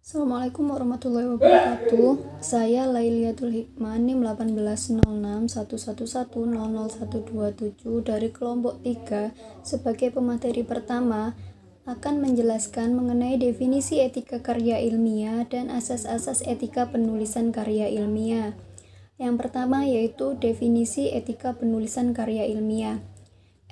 Assalamualaikum warahmatullahi wabarakatuh. Saya Lailiatul Hikmah, NIM 180611100127 dari kelompok 3 sebagai pemateri pertama akan menjelaskan mengenai definisi etika karya ilmiah dan asas-asas etika penulisan karya ilmiah. Yang pertama yaitu definisi etika penulisan karya ilmiah.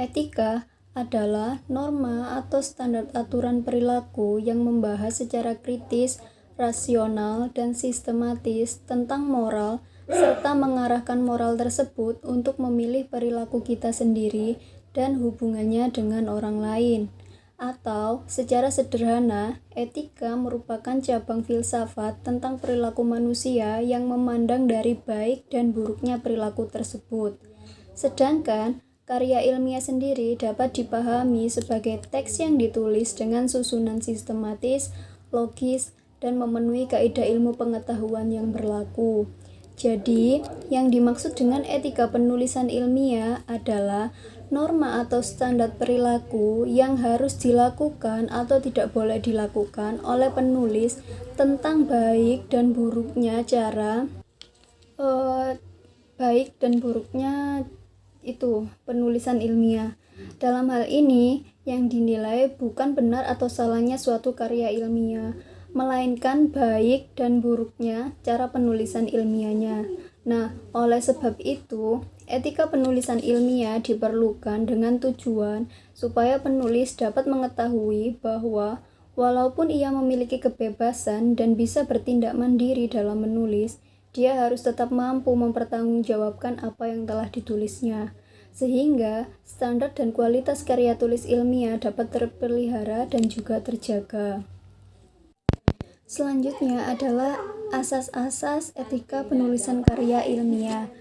Etika adalah norma atau standar aturan perilaku yang membahas secara kritis, rasional, dan sistematis tentang moral, serta mengarahkan moral tersebut untuk memilih perilaku kita sendiri dan hubungannya dengan orang lain. Atau, secara sederhana, etika merupakan cabang filsafat tentang perilaku manusia yang memandang dari baik dan buruknya perilaku tersebut. Sedangkan, karya ilmiah sendiri dapat dipahami sebagai teks yang ditulis dengan susunan sistematis, logis, dan memenuhi kaidah ilmu pengetahuan yang berlaku. Jadi, yang dimaksud dengan etika penulisan ilmiah adalah norma atau standar perilaku yang harus dilakukan atau tidak boleh dilakukan oleh penulis tentang baik dan buruknya itu penulisan ilmiah. Dalam hal ini, yang dinilai bukan benar atau salahnya suatu karya ilmiah, melainkan baik dan buruknya cara penulisan ilmiahnya. Nah, oleh sebab itu, etika penulisan ilmiah diperlukan dengan tujuan supaya penulis dapat mengetahui bahwa walaupun ia memiliki kebebasan dan bisa bertindak mandiri dalam menulis, dia harus tetap mampu mempertanggungjawabkan apa yang telah ditulisnya, sehingga standar dan kualitas karya tulis ilmiah dapat terpelihara dan juga terjaga. Selanjutnya adalah asas-asas etika penulisan karya ilmiah.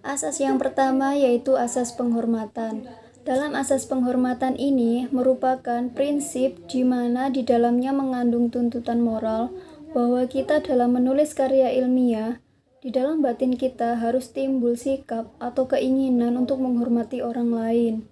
Asas yang pertama yaitu asas penghormatan. Dalam asas penghormatan ini merupakan prinsip di mana di dalamnya mengandung tuntutan moral bahwa kita dalam menulis karya ilmiah, di dalam batin kita harus timbul sikap atau keinginan untuk menghormati orang lain.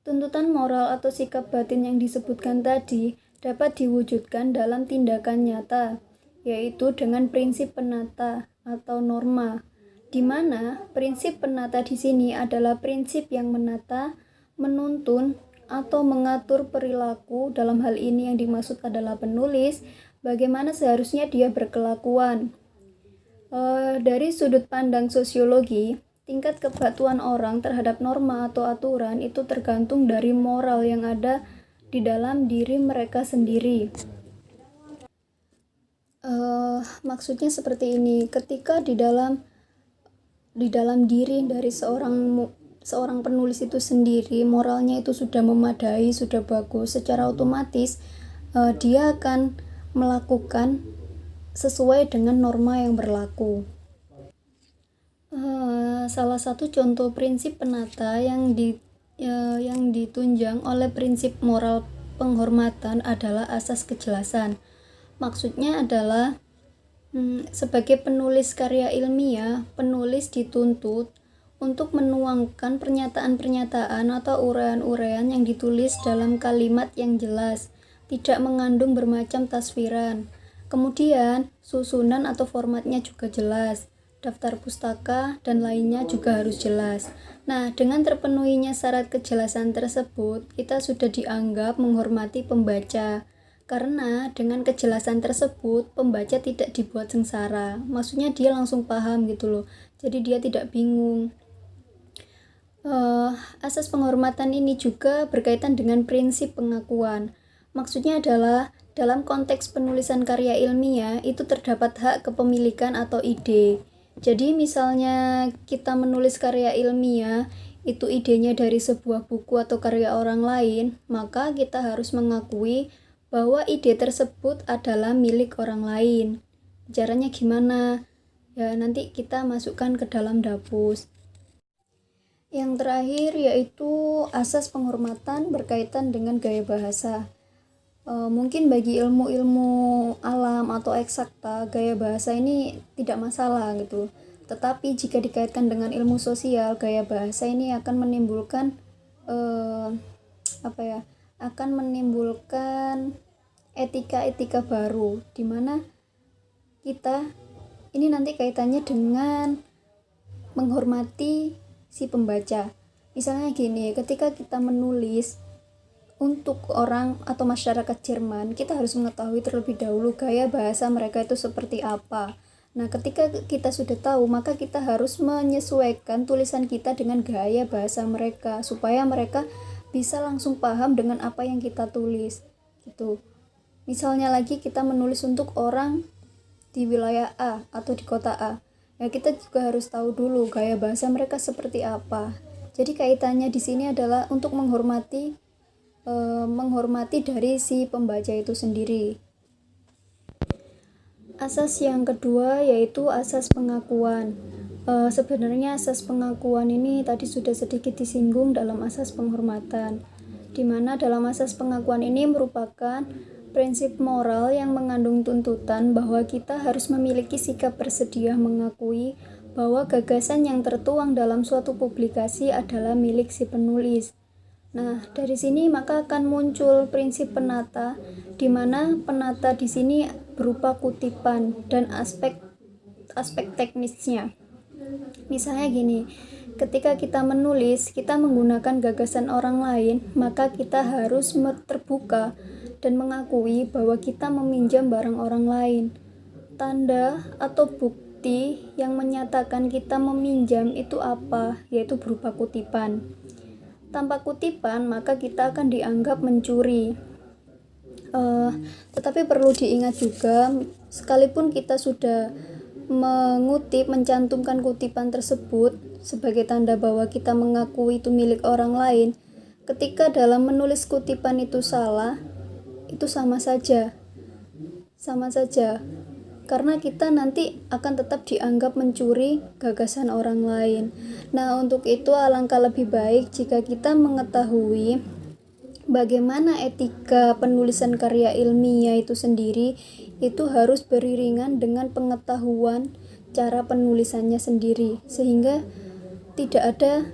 Tuntutan moral atau sikap batin yang disebutkan tadi dapat diwujudkan dalam tindakan nyata, yaitu dengan prinsip penata atau norma, di mana prinsip penata di sini adalah prinsip yang menata, menuntun, atau mengatur perilaku. Dalam hal ini yang dimaksud adalah penulis, bagaimana seharusnya dia berkelakuan. Dari sudut pandang sosiologi, tingkat kepatuhan orang terhadap norma atau aturan itu tergantung dari moral yang ada di dalam diri mereka sendiri. Maksudnya seperti ini, ketika di dalam diri dari seorang penulis itu sendiri, moralnya itu sudah memadai, sudah bagus, secara otomatis dia akan melakukan sesuai dengan norma yang berlaku. Salah satu contoh prinsip penata yang ditunjang oleh prinsip moral penghormatan adalah asas kejelasan. Maksudnya adalah sebagai penulis karya ilmiah, penulis dituntut untuk menuangkan pernyataan-pernyataan atau uraian-uraian yang ditulis dalam kalimat yang jelas, tidak mengandung bermacam taswiran. Kemudian, susunan atau formatnya juga jelas, daftar pustaka dan lainnya juga harus jelas. Nah, dengan terpenuhinya syarat kejelasan tersebut, kita sudah dianggap menghormati pembaca. Karena dengan kejelasan tersebut, pembaca tidak dibuat sengsara. Maksudnya dia langsung paham gitu loh. Jadi dia tidak bingung. Asas penghormatan ini juga berkaitan dengan prinsip pengakuan. Maksudnya adalah dalam konteks penulisan karya ilmiah itu terdapat hak kepemilikan atau ide. Jadi misalnya kita menulis karya ilmiah, itu idenya dari sebuah buku atau karya orang lain, maka kita harus mengakui bahwa ide tersebut adalah milik orang lain. Caranya gimana? Ya nanti kita masukkan ke dalam dapus. Yang terakhir yaitu asas penghormatan berkaitan dengan gaya bahasa. Mungkin bagi ilmu-ilmu alam atau eksakta, gaya bahasa ini tidak masalah gitu. Tetapi jika dikaitkan dengan ilmu sosial, gaya bahasa ini akan menimbulkan akan menimbulkan etika-etika baru, di mana kita ini nanti kaitannya dengan menghormati si pembaca. Misalnya gini, ketika kita menulis untuk orang atau masyarakat Jerman, kita harus mengetahui terlebih dahulu gaya bahasa mereka itu seperti apa. Nah, ketika kita sudah tahu, maka kita harus menyesuaikan tulisan kita dengan gaya bahasa mereka supaya mereka bisa langsung paham dengan apa yang kita tulis gitu. Misalnya lagi kita menulis untuk orang di wilayah A atau di kota A, ya kita juga harus tahu dulu gaya bahasa mereka seperti apa. Jadi kaitannya di sini adalah untuk menghormati dari si pembaca itu sendiri. Asas yang kedua yaitu asas pengakuan. Sebenarnya asas pengakuan ini tadi sudah sedikit disinggung dalam asas penghormatan, di mana dalam asas pengakuan ini merupakan prinsip moral yang mengandung tuntutan bahwa kita harus memiliki sikap bersedia mengakui bahwa gagasan yang tertuang dalam suatu publikasi adalah milik si penulis. Nah, dari sini maka akan muncul prinsip penata, di mana penata di sini berupa kutipan dan aspek teknisnya. Misalnya gini, ketika kita menulis, kita menggunakan gagasan orang lain, maka kita harus terbuka dan mengakui bahwa kita meminjam barang orang lain. Tanda atau bukti yang menyatakan kita meminjam itu apa? Yaitu berupa kutipan. Tanpa kutipan, maka kita akan dianggap mencuri. Tetapi perlu diingat juga, sekalipun kita sudah mencantumkan kutipan tersebut sebagai tanda bahwa kita mengakui itu milik orang lain, ketika dalam menulis kutipan itu salah, itu sama saja, karena kita nanti akan tetap dianggap mencuri gagasan orang lain. Nah, untuk itu alangkah lebih baik jika kita mengetahui bagaimana etika penulisan karya ilmiah itu sendiri, itu harus beriringan dengan pengetahuan cara penulisannya sendiri, sehingga tidak ada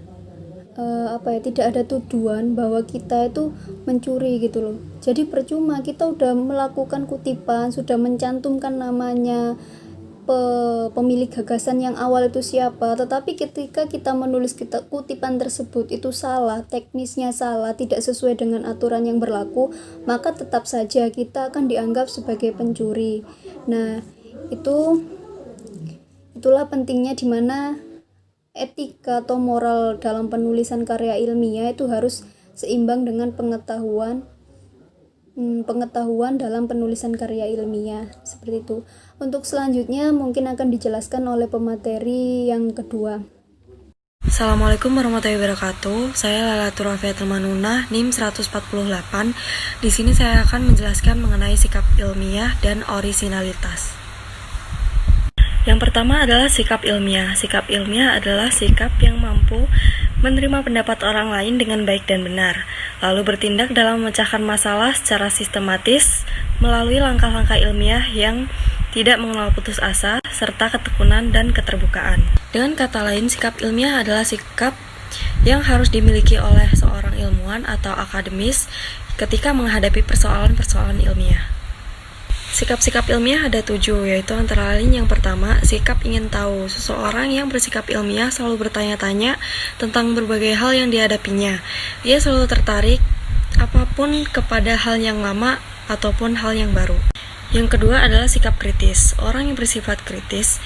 tuduhan bahwa kita itu mencuri gitu loh. Jadi percuma kita udah melakukan kutipan, sudah mencantumkan namanya pemilik gagasan yang awal itu siapa, tetapi ketika kita menulis kutipan tersebut itu salah, teknisnya salah, tidak sesuai dengan aturan yang berlaku, maka tetap saja kita akan dianggap sebagai pencuri. Nah, itulah pentingnya di mana etika atau moral dalam penulisan karya ilmiah itu harus seimbang dengan pengetahuan dalam penulisan karya ilmiah, seperti itu. Untuk selanjutnya mungkin akan dijelaskan oleh pemateri yang kedua. Assalamualaikum warahmatullahi wabarakatuh. Saya Lalatul Rafiatul Manunah, NIM 148. Di sini saya akan menjelaskan mengenai sikap ilmiah dan orisinalitas. Yang pertama adalah sikap ilmiah. Sikap ilmiah adalah sikap yang mampu menerima pendapat orang lain dengan baik dan benar, lalu bertindak dalam memecahkan masalah secara sistematis melalui langkah-langkah ilmiah yang tidak mengenal putus asa, serta ketekunan dan keterbukaan. Dengan kata lain, sikap ilmiah adalah sikap yang harus dimiliki oleh seorang ilmuwan atau akademis ketika menghadapi persoalan-persoalan ilmiah. Sikap-sikap ilmiah ada 7, yaitu antara lain yang pertama, sikap ingin tahu. Seseorang yang bersikap ilmiah selalu bertanya-tanya tentang berbagai hal yang dihadapinya. Ia selalu tertarik apapun kepada hal yang lama ataupun hal yang baru. Yang kedua adalah sikap kritis. Orang yang bersifat kritis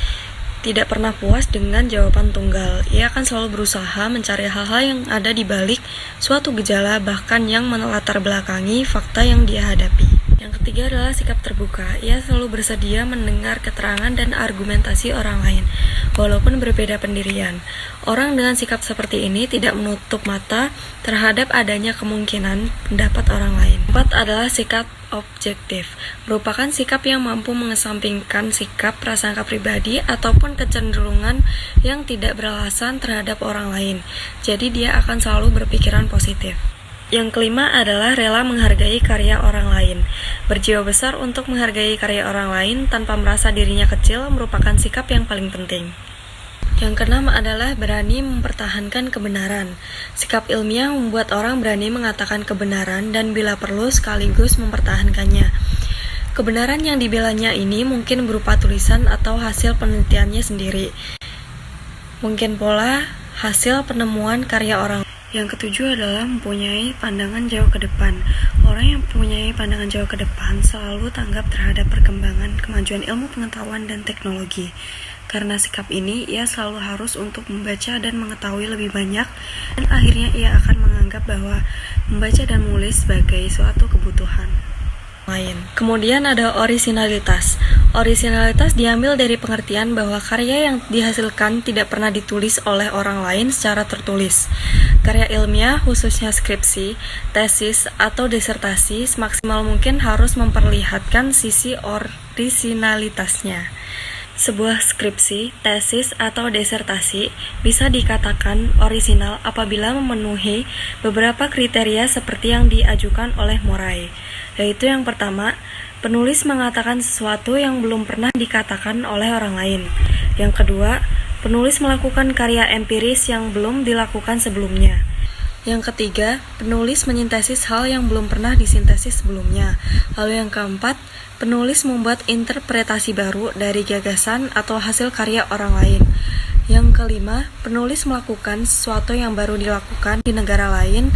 tidak pernah puas dengan jawaban tunggal. Ia akan selalu berusaha mencari hal-hal yang ada di balik suatu gejala, bahkan yang melatar belakangi fakta yang dia hadapi. Yang ketiga adalah sikap terbuka. Ia selalu bersedia mendengar keterangan dan argumentasi orang lain, walaupun berbeda pendirian. Orang dengan sikap seperti ini tidak menutup mata terhadap adanya kemungkinan pendapat orang lain. Keempat adalah sikap objektif, merupakan sikap yang mampu mengesampingkan sikap prasangka pribadi ataupun kecenderungan yang tidak beralasan terhadap orang lain. Jadi dia akan selalu berpikiran positif. Yang kelima adalah rela menghargai karya orang lain. Berjiwa besar untuk menghargai karya orang lain tanpa merasa dirinya kecil merupakan sikap yang paling penting. Yang keenam adalah berani mempertahankan kebenaran. Sikap ilmiah membuat orang berani mengatakan kebenaran dan bila perlu sekaligus mempertahankannya. Kebenaran yang dibelanya ini mungkin berupa tulisan atau hasil penelitiannya sendiri. Mungkin pula hasil penemuan karya orang. Yang ketujuh adalah mempunyai pandangan jauh ke depan. Orang yang mempunyai pandangan jauh ke depan selalu tanggap terhadap perkembangan, kemajuan ilmu pengetahuan dan teknologi. Karena sikap ini, ia selalu harus untuk membaca dan mengetahui lebih banyak, dan akhirnya ia akan menganggap bahwa membaca dan menulis sebagai suatu kebutuhan lain. Kemudian ada orisinalitas. Orisinalitas diambil dari pengertian bahwa karya yang dihasilkan tidak pernah ditulis oleh orang lain secara tertulis. Karya ilmiah, khususnya skripsi, tesis, atau disertasi, semaksimal mungkin harus memperlihatkan sisi orisinalitasnya. Sebuah skripsi, tesis, atau disertasi bisa dikatakan orisinal apabila memenuhi beberapa kriteria seperti yang diajukan oleh Moray, yaitu yang pertama, penulis mengatakan sesuatu yang belum pernah dikatakan oleh orang lain. Yang kedua, penulis melakukan karya empiris yang belum dilakukan sebelumnya. Yang ketiga, penulis menyintesis hal yang belum pernah disintesis sebelumnya. Lalu yang keempat, penulis membuat interpretasi baru dari gagasan atau hasil karya orang lain. Yang kelima, penulis melakukan sesuatu yang baru dilakukan di negara lain,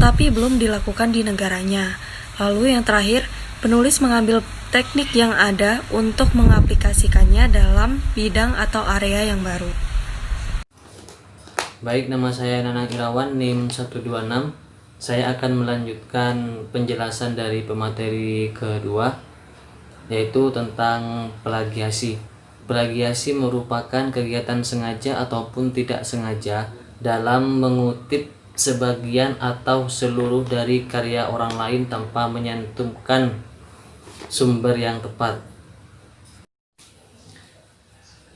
tapi belum dilakukan di negaranya. Lalu yang terakhir, penulis mengambil teknik yang ada untuk mengaplikasikannya dalam bidang atau area yang baru. Baik, nama saya Nanang Irawan, NIM 126. Saya akan melanjutkan penjelasan dari pemateri kedua, yaitu tentang plagiasi. Plagiasi merupakan kegiatan sengaja ataupun tidak sengaja dalam mengutip sebagian atau seluruh dari karya orang lain tanpa menyantumkan sumber yang tepat.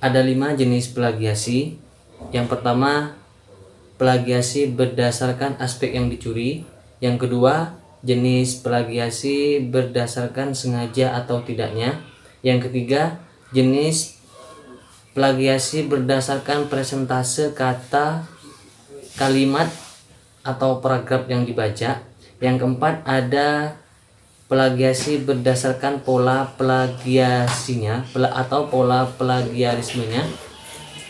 Ada 5 jenis plagiasi. Yang pertama, plagiasi berdasarkan aspek yang dicuri. Yang kedua, jenis plagiasi berdasarkan sengaja atau tidaknya. Yang ketiga, jenis plagiasi berdasarkan presentase kata, kalimat, atau paragraf yang dibaca. Yang keempat, ada plagiasi berdasarkan pola plagiasinya atau pola plagiarismenya.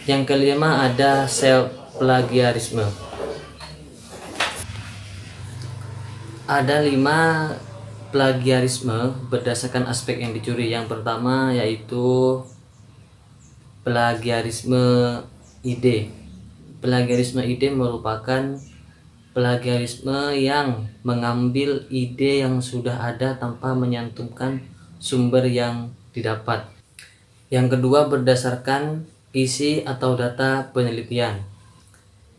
Yang kelima, ada self plagiarisme. Ada 5 plagiarisme berdasarkan aspek yang dicuri. Yang pertama yaitu plagiarisme ide. Plagiarisme ide merupakan plagiarisme yang mengambil ide yang sudah ada tanpa menyantumkan sumber yang didapat. Yang kedua, berdasarkan isi atau data penelitian,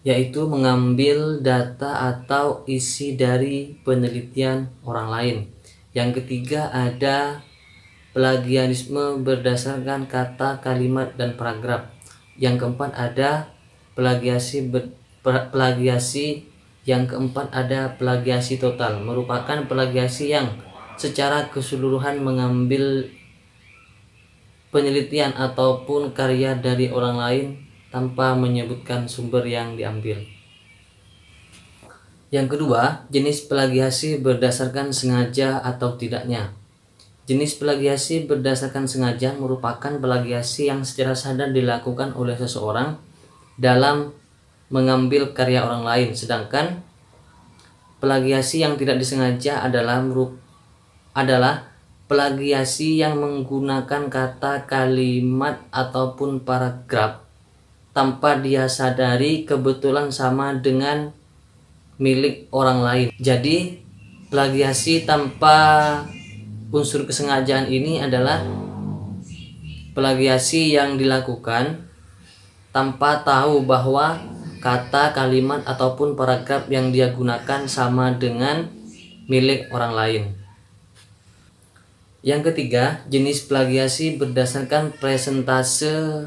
yaitu mengambil data atau isi dari penelitian orang lain. Yang ketiga, ada plagiarisme berdasarkan kata, kalimat, dan paragraf. Yang keempat, ada plagiasi yang keempat ada plagiasi total, merupakan plagiasi yang secara keseluruhan mengambil penelitian ataupun karya dari orang lain tanpa menyebutkan sumber yang diambil. Yang kedua, jenis plagiasi berdasarkan sengaja atau tidaknya. Jenis plagiasi berdasarkan sengaja merupakan plagiasi yang secara sadar dilakukan oleh seseorang dalam mengambil karya orang lain, sedangkan plagiasi yang tidak disengaja adalah plagiasi yang menggunakan kata, kalimat, ataupun paragraf tanpa dia sadari kebetulan sama dengan milik orang lain. Jadi plagiasi tanpa unsur kesengajaan ini adalah plagiasi yang dilakukan tanpa tahu bahwa kata, kalimat, ataupun paragraf yang dia gunakan sama dengan milik orang lain. Yang ketiga, jenis plagiasi berdasarkan presentase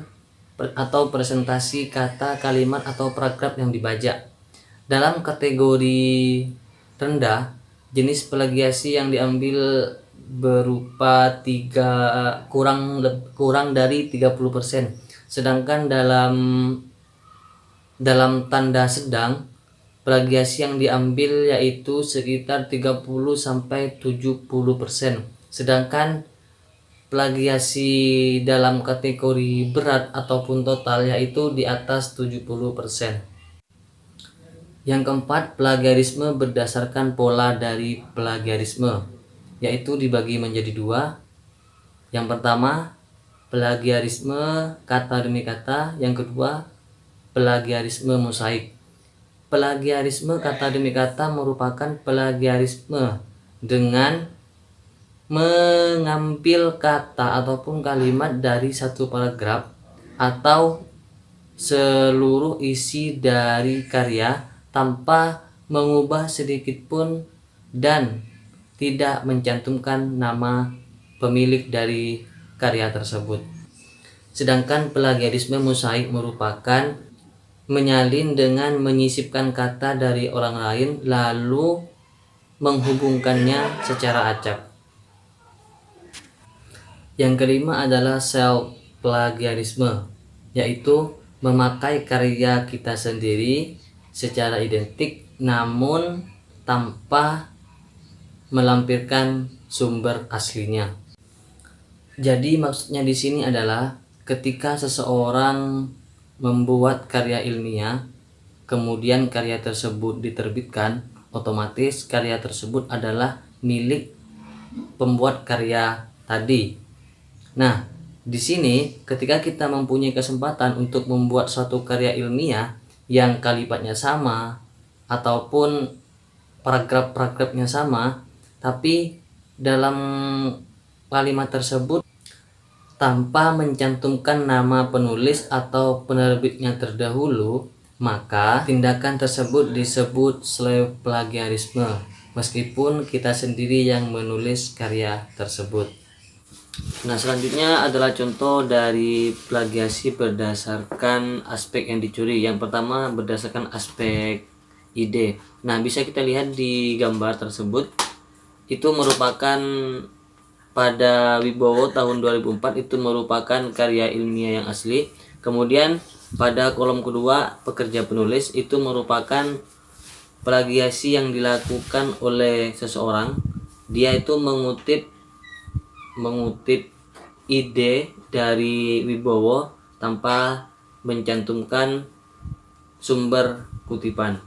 atau presentasi kata, kalimat, atau paragraf yang dibaca. Dalam kategori rendah, jenis plagiasi yang diambil berupa kurang dari 30%. Sedangkan dalam tanda sedang, plagiasi yang diambil yaitu sekitar 30-70%. Sedangkan plagiasi dalam kategori berat ataupun total yaitu di atas 70%. Yang keempat, plagiarisme berdasarkan pola dari plagiarisme, yaitu dibagi menjadi dua. Yang pertama, plagiarisme kata demi kata. Yang kedua, plagiarisme mosaik. Plagiarisme kata demi kata merupakan plagiarisme dengan mengambil kata ataupun kalimat dari satu paragraf atau seluruh isi dari karya tanpa mengubah sedikit pun dan tidak mencantumkan nama pemilik dari karya tersebut. Sedangkan plagiarisme mosaik merupakan menyalin dengan menyisipkan kata dari orang lain lalu menghubungkannya secara acak. Yang kelima adalah self plagiarisme, yaitu memakai karya kita sendiri secara identik namun tanpa melampirkan sumber aslinya. Jadi maksudnya di sini adalah ketika seseorang membuat karya ilmiah, kemudian karya tersebut diterbitkan, otomatis karya tersebut adalah milik pembuat karya tadi. Nah, di sini ketika kita mempunyai kesempatan untuk membuat suatu karya ilmiah yang kalimatnya sama ataupun paragraf-paragrafnya sama, tapi dalam kalimat tersebut tanpa mencantumkan nama penulis atau penerbitnya terdahulu, maka tindakan tersebut disebut self plagiarisme meskipun kita sendiri yang menulis karya tersebut. Nah, selanjutnya adalah contoh dari plagiasi berdasarkan aspek yang dicuri. Yang pertama berdasarkan aspek ide. Nah, bisa kita lihat di gambar tersebut, itu merupakan pada Wibowo tahun 2004, itu merupakan karya ilmiah yang asli. Kemudian pada kolom kedua, pekerja penulis, itu merupakan plagiasi yang dilakukan oleh seseorang. Dia itu mengutip ide dari Wibowo tanpa mencantumkan sumber kutipan.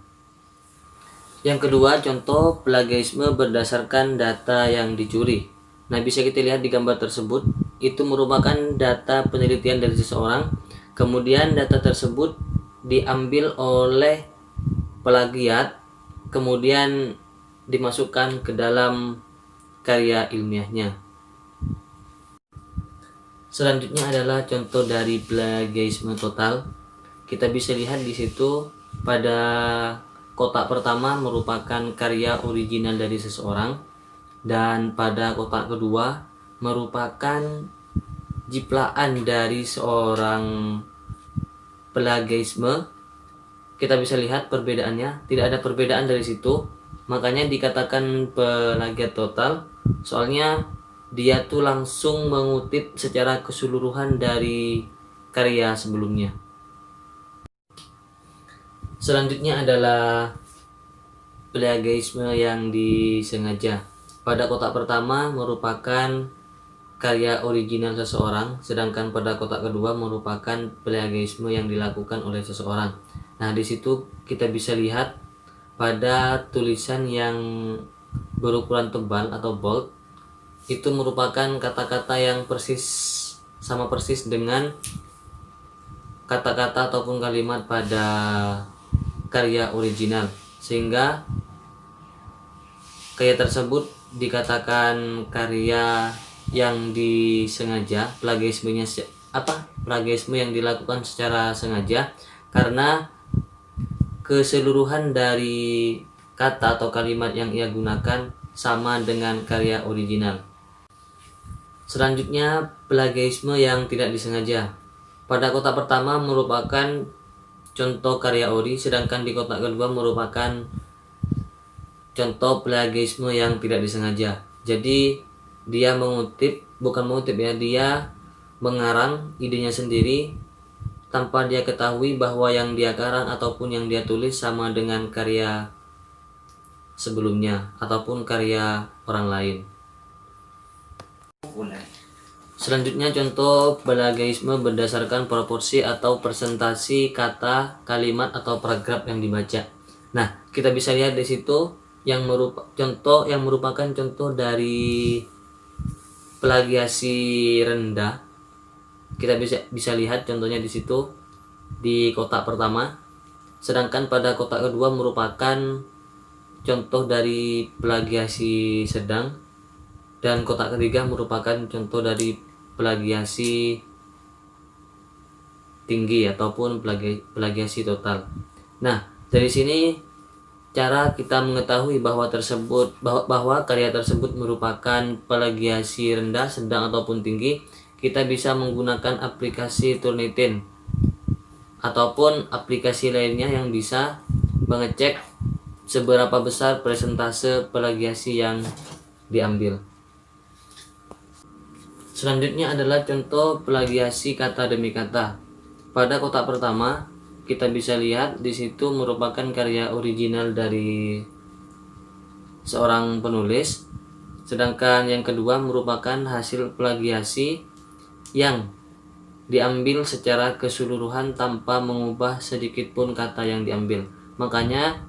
Yang kedua, contoh plagiarisme berdasarkan data yang dicuri. Nah, bisa kita lihat di gambar tersebut, itu merupakan data penelitian dari seseorang. Kemudian data tersebut diambil oleh plagiat, kemudian dimasukkan ke dalam karya ilmiahnya. Selanjutnya adalah contoh dari plagiarisme total. Kita bisa lihat di situ pada kotak pertama merupakan karya original dari seseorang. Dan pada kotak kedua merupakan jiplaan dari seorang plagiarisme. Kita bisa lihat perbedaannya, tidak ada perbedaan dari situ. Makanya dikatakan plagiat total, soalnya dia tuh langsung mengutip secara keseluruhan dari karya sebelumnya. Selanjutnya adalah plagiarisme yang disengaja. Pada kotak pertama merupakan karya original seseorang, sedangkan pada kotak kedua merupakan plagiarisme yang dilakukan oleh seseorang. Nah, di situ kita bisa lihat pada tulisan yang berukuran tebal atau bold, itu merupakan kata-kata yang sama persis dengan kata-kata ataupun kalimat pada karya original, sehingga karya tersebut dikatakan karya yang disengaja, plagiarisme yang dilakukan secara sengaja karena keseluruhan dari kata atau kalimat yang ia gunakan sama dengan karya original. Selanjutnya, plagiarisme yang tidak disengaja. Pada kotak pertama merupakan contoh karya ori, sedangkan di kotak kedua merupakan contoh plagiarisme yang tidak disengaja. Jadi dia dia mengarang idenya sendiri tanpa dia ketahui bahwa yang dia karang ataupun yang dia tulis sama dengan karya sebelumnya ataupun karya orang lain. Selanjutnya contoh plagiarisme berdasarkan proporsi atau presentasi kata, kalimat atau paragraf yang dibaca. Nah, kita bisa lihat di situ yang merupakan contoh dari plagiasi rendah. Kita bisa lihat contohnya di situ di kotak pertama. Sedangkan pada kotak kedua merupakan contoh dari plagiasi sedang, dan kotak ketiga merupakan contoh dari plagiasi tinggi ataupun plagiasi total. Nah, dari sini cara kita mengetahui bahwa karya tersebut merupakan plagiasi rendah, sedang ataupun tinggi, kita bisa menggunakan aplikasi Turnitin ataupun aplikasi lainnya yang bisa mengecek seberapa besar persentase plagiasi yang diambil. Selanjutnya adalah contoh plagiasi kata demi kata. Pada kotak pertama, kita bisa lihat di situ merupakan karya original dari seorang penulis. Sedangkan yang kedua merupakan hasil plagiasi yang diambil secara keseluruhan tanpa mengubah sedikit pun kata yang diambil. Makanya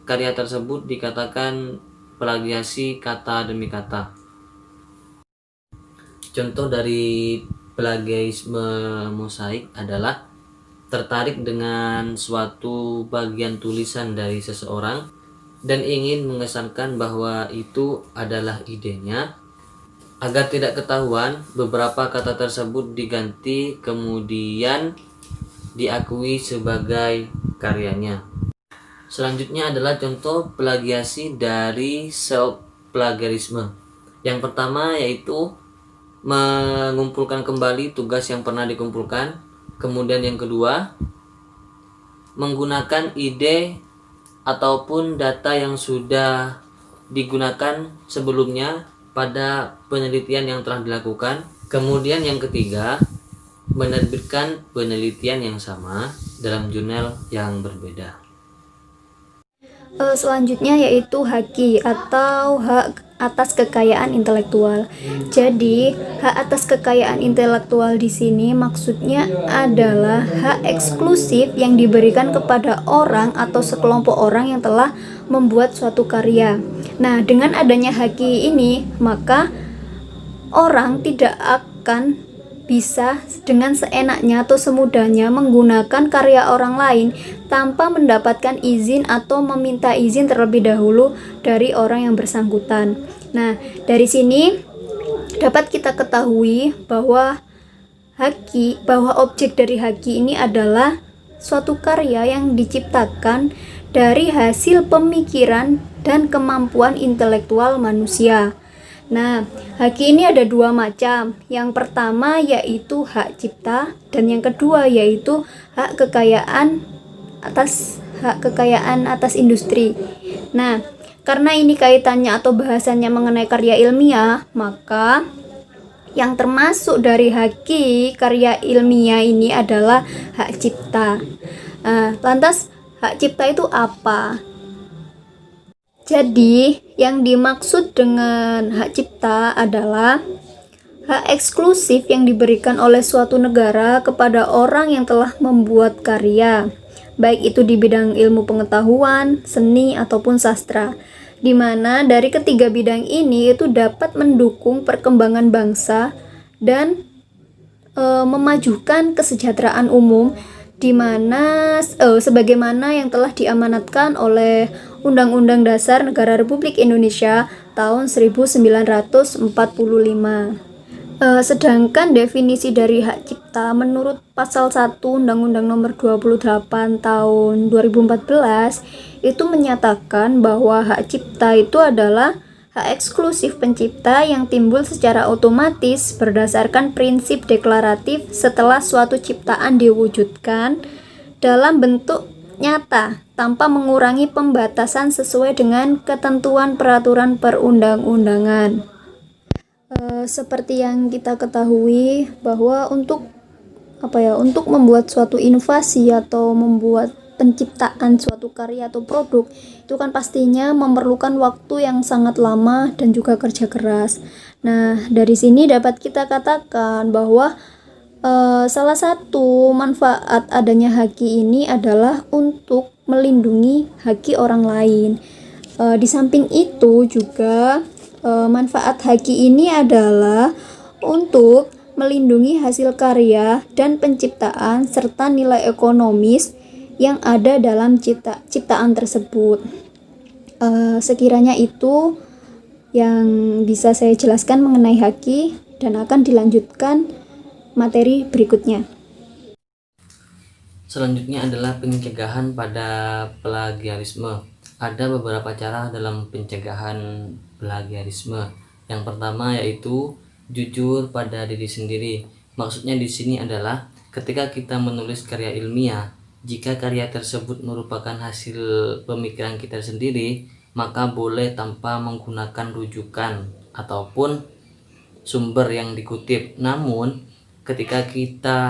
karya tersebut dikatakan plagiasi kata demi kata. Contoh dari plagiarisme mosaik adalah tertarik dengan suatu bagian tulisan dari seseorang dan ingin mengesankan bahwa itu adalah idenya. Agar tidak ketahuan, beberapa kata tersebut diganti kemudian diakui sebagai karyanya. Selanjutnya adalah contoh plagiasi dari self-plagiarisme. Yang pertama yaitu mengumpulkan kembali tugas yang pernah dikumpulkan. Kemudian yang kedua, menggunakan ide ataupun data yang sudah digunakan sebelumnya pada penelitian yang telah dilakukan. Kemudian yang ketiga, menerbitkan penelitian yang sama dalam jurnal yang berbeda. Selanjutnya yaitu haki atau hak atas kekayaan intelektual. Jadi, hak atas kekayaan intelektual di sini maksudnya adalah hak eksklusif yang diberikan kepada orang atau sekelompok orang yang telah membuat suatu karya. Nah, dengan adanya haki ini, maka orang tidak akan bisa dengan seenaknya atau semudahnya menggunakan karya orang lain tanpa mendapatkan izin atau meminta izin terlebih dahulu dari orang yang bersangkutan. Nah, dari sini dapat kita ketahui bahwa objek dari haki ini adalah suatu karya yang diciptakan dari hasil pemikiran dan kemampuan intelektual manusia. Nah, haki ini ada dua macam. Yang pertama yaitu hak cipta dan yang kedua yaitu hak kekayaan atas industri. Nah, karena ini kaitannya atau bahasannya mengenai karya ilmiah, maka yang termasuk dari haki karya ilmiah ini adalah hak cipta. Lantas hak cipta itu apa? Jadi, yang dimaksud dengan hak cipta adalah hak eksklusif yang diberikan oleh suatu negara kepada orang yang telah membuat karya, baik itu di bidang ilmu pengetahuan, seni, ataupun sastra, di mana dari ketiga bidang ini itu dapat mendukung perkembangan bangsa dan memajukan kesejahteraan umum, di mana sebagaimana yang telah diamanatkan oleh Undang-Undang Dasar Negara Republik Indonesia tahun 1945. Sedangkan definisi dari hak cipta menurut pasal 1 Undang-Undang Nomor 28 tahun 2014 itu menyatakan bahwa hak cipta itu adalah hak eksklusif pencipta yang timbul secara otomatis berdasarkan prinsip deklaratif setelah suatu ciptaan diwujudkan dalam bentuk nyata tanpa mengurangi pembatasan sesuai dengan ketentuan peraturan perundang-undangan. Seperti yang kita ketahui bahwa untuk membuat suatu inovasi atau membuat penciptaan suatu karya atau produk itu kan pastinya memerlukan waktu yang sangat lama dan juga kerja keras. Nah, dari sini dapat kita katakan bahwa salah satu manfaat adanya haki ini adalah untuk melindungi haki orang lain. Di samping itu juga manfaat haki ini adalah untuk melindungi hasil karya dan penciptaan serta nilai ekonomis yang ada dalam ciptaan tersebut. Sekiranya itu yang bisa saya jelaskan mengenai haki, dan akan dilanjutkan materi berikutnya. Selanjutnya adalah pencegahan pada plagiarisme. Ada beberapa cara dalam pencegahan plagiarisme. Yang pertama yaitu jujur pada diri sendiri. Maksudnya di sini adalah ketika kita menulis karya ilmiah, jika karya tersebut merupakan hasil pemikiran kita sendiri, maka boleh tanpa menggunakan rujukan ataupun sumber yang dikutip. Namun, ketika kita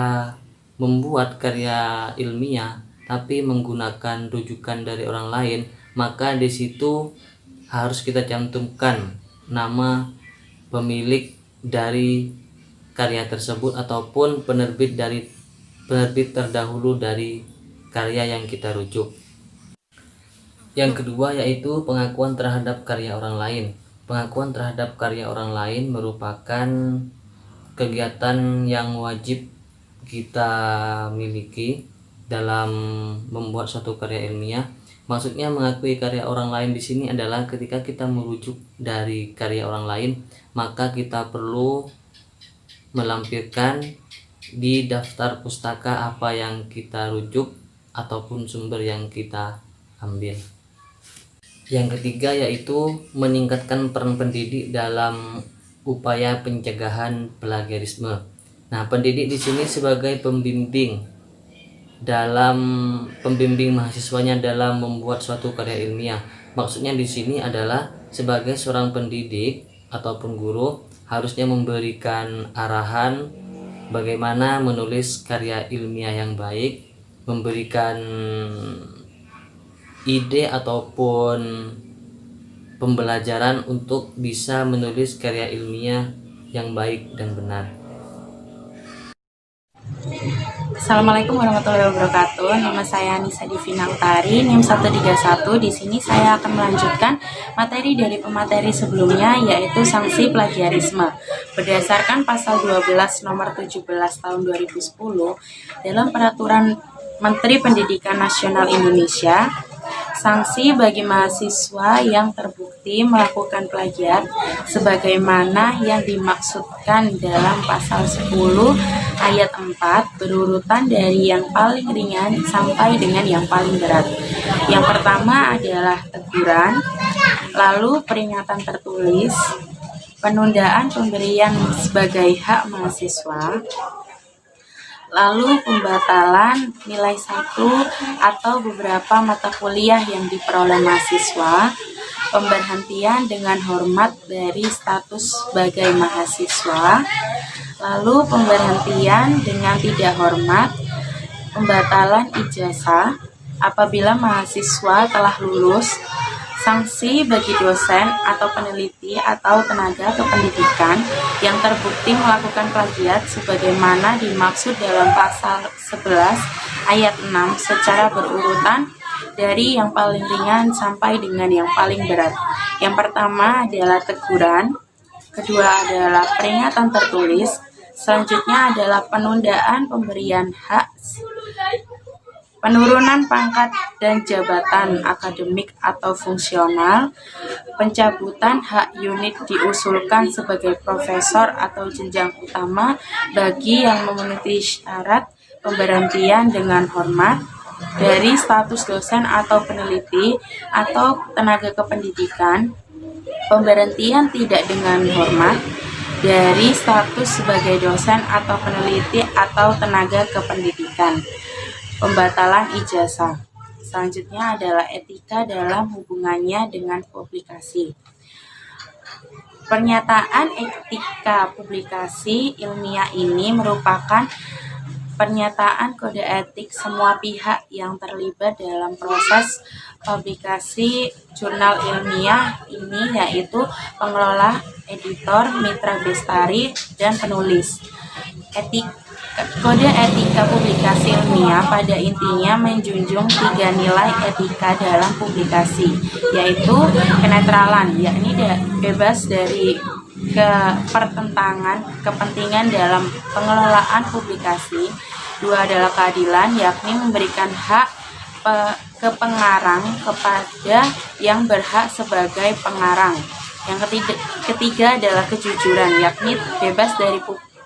membuat karya ilmiah tapi menggunakan rujukan dari orang lain, maka di situ harus kita cantumkan nama pemilik dari karya tersebut ataupun penerbit terdahulu dari karya yang kita rujuk. Yang kedua yaitu pengakuan terhadap karya orang lain. Pengakuan terhadap karya orang lain merupakan kegiatan yang wajib kita miliki dalam membuat suatu karya ilmiah. Maksudnya mengakui karya orang lain di sini adalah ketika kita merujuk dari karya orang lain, maka kita perlu melampirkan di daftar pustaka apa yang kita rujuk ataupun sumber yang kita ambil. Yang ketiga yaitu meningkatkan peran pendidik dalam upaya pencegahan plagiarisme. Nah, pendidik di sini sebagai pembimbing mahasiswanya dalam membuat suatu karya ilmiah. Maksudnya di sini adalah sebagai seorang pendidik ataupun guru harusnya memberikan arahan bagaimana menulis karya ilmiah yang baik, memberikan ide ataupun pembelajaran untuk bisa menulis karya ilmiah yang baik dan benar. Assalamualaikum warahmatullahi wabarakatuh. Nama saya Nisa Divina Utari, NIM 131. Di sini saya akan melanjutkan materi dari pemateri sebelumnya, yaitu sanksi plagiarisme. Berdasarkan pasal 12 nomor 17 tahun 2010 dalam Peraturan Menteri Pendidikan Nasional Indonesia, sanksi bagi mahasiswa yang terbukti melakukan plagiat sebagaimana yang dimaksudkan dalam pasal 10 ayat 4 berurutan dari yang paling ringan sampai dengan yang paling berat. Yang pertama adalah teguran, lalu peringatan tertulis, penundaan pemberian sebagai hak mahasiswa, lalu pembatalan nilai 1 atau beberapa mata kuliah yang diperoleh mahasiswa, pemberhentian dengan hormat dari status sebagai mahasiswa, lalu pemberhentian dengan tidak hormat, pembatalan ijazah apabila mahasiswa telah lulus, sanksi bagi dosen atau peneliti atau tenaga kependidikan yang terbukti melakukan plagiat sebagaimana dimaksud dalam pasal 11 ayat 6 secara berurutan dari yang paling ringan sampai dengan yang paling berat. Yang pertama adalah teguran, kedua adalah peringatan tertulis, selanjutnya adalah penundaan pemberian hak, penurunan pangkat dan jabatan akademik atau fungsional, pencabutan hak unit diusulkan sebagai profesor atau jenjang utama bagi yang memenuhi syarat, pemberhentian dengan hormat dari status dosen atau peneliti atau tenaga kependidikan, pemberhentian tidak dengan hormat dari status sebagai dosen atau peneliti atau tenaga kependidikan, pembatalan ijazah. Selanjutnya adalah etika dalam hubungannya dengan publikasi. Pernyataan etika publikasi ilmiah ini merupakan pernyataan kode etik semua pihak yang terlibat dalam proses publikasi jurnal ilmiah ini, yaitu pengelola, editor, mitra bestari, dan penulis. Kode etika publikasi ilmiah pada intinya menjunjung 3 nilai etika dalam publikasi, yaitu kenetralan, yakni bebas dari pertentangan kepentingan dalam pengelolaan publikasi. 2 adalah keadilan, yakni memberikan hak ke pengarang kepada yang berhak sebagai pengarang. Yang ketiga adalah kejujuran, yakni bebas dari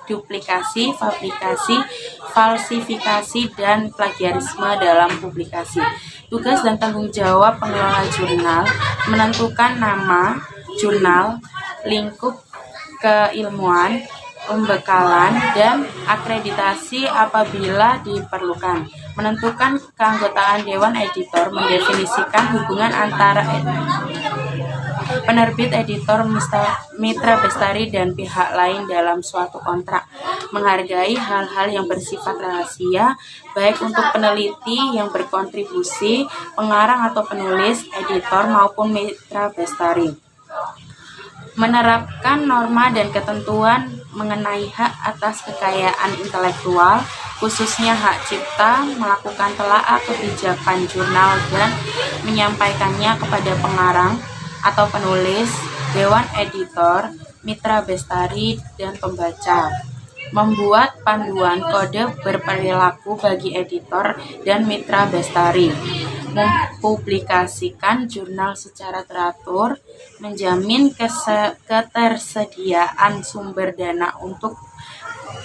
duplikasi, fabrikasi, falsifikasi, dan plagiarisme dalam publikasi. Tugas dan tanggung jawab pengelola jurnal menentukan nama jurnal, lingkup keilmuan, pembekalan, dan akreditasi apabila diperlukan. Menentukan keanggotaan Dewan Editor, mendefinisikan hubungan antara penerbit, editor, mitra bestari, dan pihak lain dalam suatu kontrak. Menghargai hal-hal yang bersifat rahasia, baik untuk peneliti yang berkontribusi, pengarang atau penulis, editor, maupun mitra bestari. Menerapkan norma dan ketentuan mengenai hak atas kekayaan intelektual, khususnya hak cipta, melakukan telaah kebijakan jurnal dan menyampaikannya kepada pengarang atau penulis, dewan editor, mitra bestari, dan pembaca. Membuat panduan kode berperilaku bagi editor dan mitra bestari. Mempublikasikan jurnal secara teratur, menjamin ketersediaan sumber dana untuk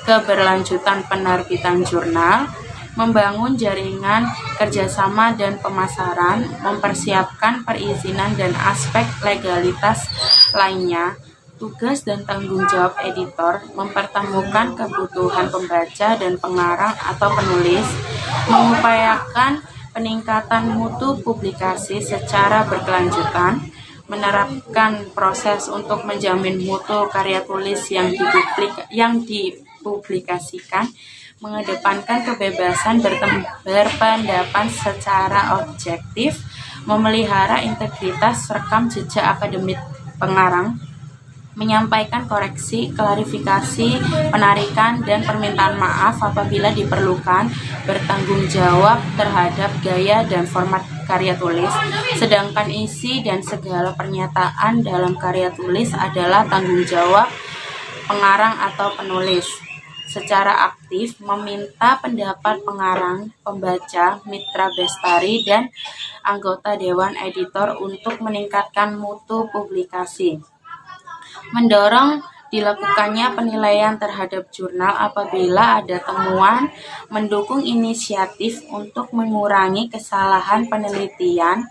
keberlanjutan penerbitan jurnal, membangun jaringan kerjasama dan pemasaran, mempersiapkan perizinan dan aspek legalitas lainnya. Tugas dan tanggung jawab editor mempertemukan kebutuhan pembaca dan pengarang atau penulis, mengupayakan peningkatan mutu publikasi secara berkelanjutan, menerapkan proses untuk menjamin mutu karya tulis yang dipublikasikan, mengedepankan kebebasan berpendapat secara objektif, memelihara integritas rekam jejak akademik pengarang, menyampaikan koreksi, klarifikasi, penarikan, dan permintaan maaf apabila diperlukan, bertanggung jawab terhadap gaya dan format karya tulis, sedangkan isi dan segala pernyataan dalam karya tulis adalah tanggung jawab pengarang atau penulis. Secara aktif meminta pendapat pengarang, pembaca, mitra bestari, dan anggota dewan editor untuk meningkatkan mutu publikasi. Mendorong dilakukannya penilaian terhadap jurnal apabila ada temuan, mendukung inisiatif untuk mengurangi kesalahan penelitian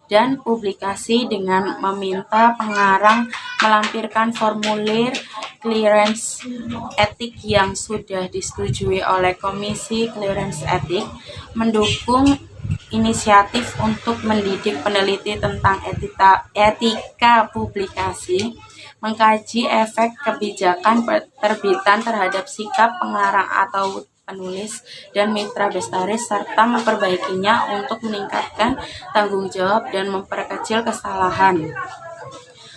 dan publikasi dengan meminta pengarang melampirkan formulir clearance etik yang sudah disetujui oleh Komisi Clearance Etik, mendukung inisiatif untuk mendidik peneliti tentang etika publikasi, mengkaji efek kebijakan terbitan terhadap sikap pengarang atau penulis dan mitra bestari, serta memperbaikinya untuk meningkatkan tanggung jawab dan memperkecil kesalahan.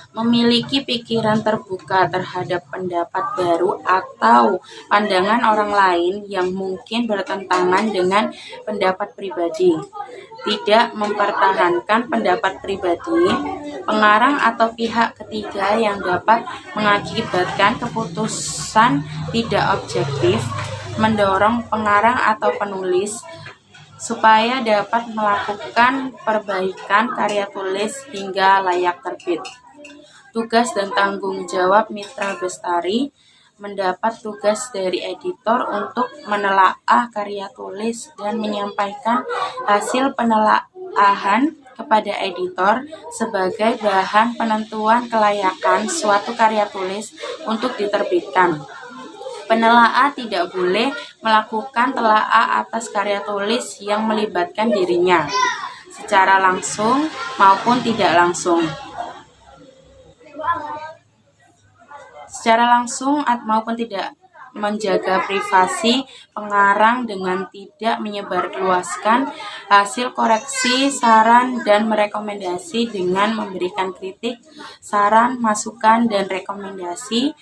Memiliki pikiran terbuka terhadap pendapat baru atau pandangan orang lain yang mungkin bertentangan dengan pendapat pribadi. Tidak mempertahankan pendapat pribadi, pengarang atau pihak ketiga yang dapat mengakibatkan keputusan tidak objektif, mendorong pengarang atau penulis supaya dapat melakukan perbaikan karya tulis hingga layak terbit. Tugas dan tanggung jawab mitra bestari mendapat tugas dari editor untuk menelaah karya tulis dan menyampaikan hasil penelaahan kepada editor sebagai bahan penentuan kelayakan suatu karya tulis untuk diterbitkan. Penelaah tidak boleh melakukan telaah atas karya tulis yang melibatkan dirinya, secara langsung maupun tidak langsung. Secara langsung maupun tidak menjaga privasi pengarang dengan tidak menyebarluaskan hasil koreksi, saran, dan merekomendasi dengan memberikan kritik, saran, masukan, dan rekomendasi,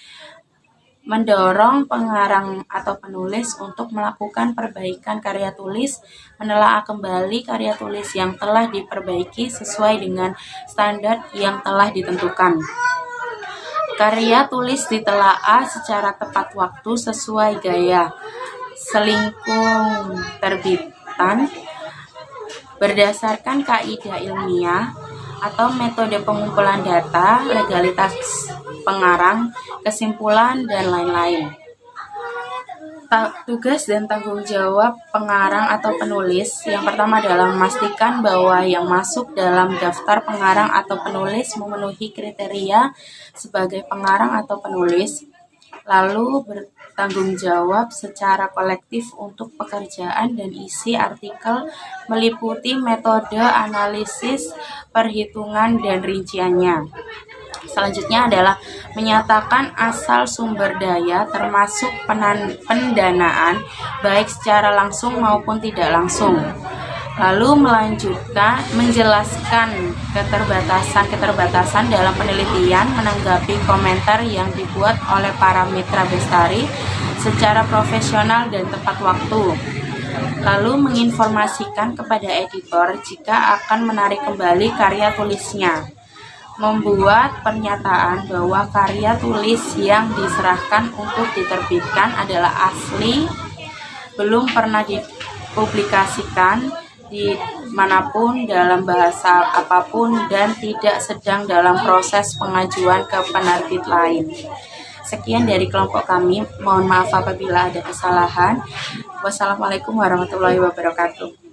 mendorong pengarang atau penulis untuk melakukan perbaikan karya tulis, menelaah kembali karya tulis yang telah diperbaiki sesuai dengan standar yang telah ditentukan. Karya tulis ditelaah secara tepat waktu sesuai gaya selingkung terbitan berdasarkan kaidah ilmiah atau metode pengumpulan data, legalitas pengarang, kesimpulan, dan lain-lain. Tugas dan tanggung jawab pengarang atau penulis yang pertama adalah memastikan bahwa yang masuk dalam daftar pengarang atau penulis memenuhi kriteria sebagai pengarang atau penulis, lalu bertanggung jawab secara kolektif untuk pekerjaan dan isi artikel meliputi metode analisis, perhitungan, dan rinciannya. Selanjutnya adalah menyatakan asal sumber daya termasuk pendanaan baik secara langsung maupun tidak langsung. Lalu menjelaskan keterbatasan dalam penelitian menanggapi komentar yang dibuat oleh para mitra bestari secara profesional dan tepat waktu. Lalu menginformasikan kepada editor jika akan menarik kembali karya tulisnya. Membuat pernyataan bahwa karya tulis yang diserahkan untuk diterbitkan adalah asli, belum pernah dipublikasikan di manapun dalam bahasa apapun dan tidak sedang dalam proses pengajuan ke penerbit lain. Sekian dari kelompok kami, mohon maaf apabila ada kesalahan. Wassalamualaikum warahmatullahi wabarakatuh.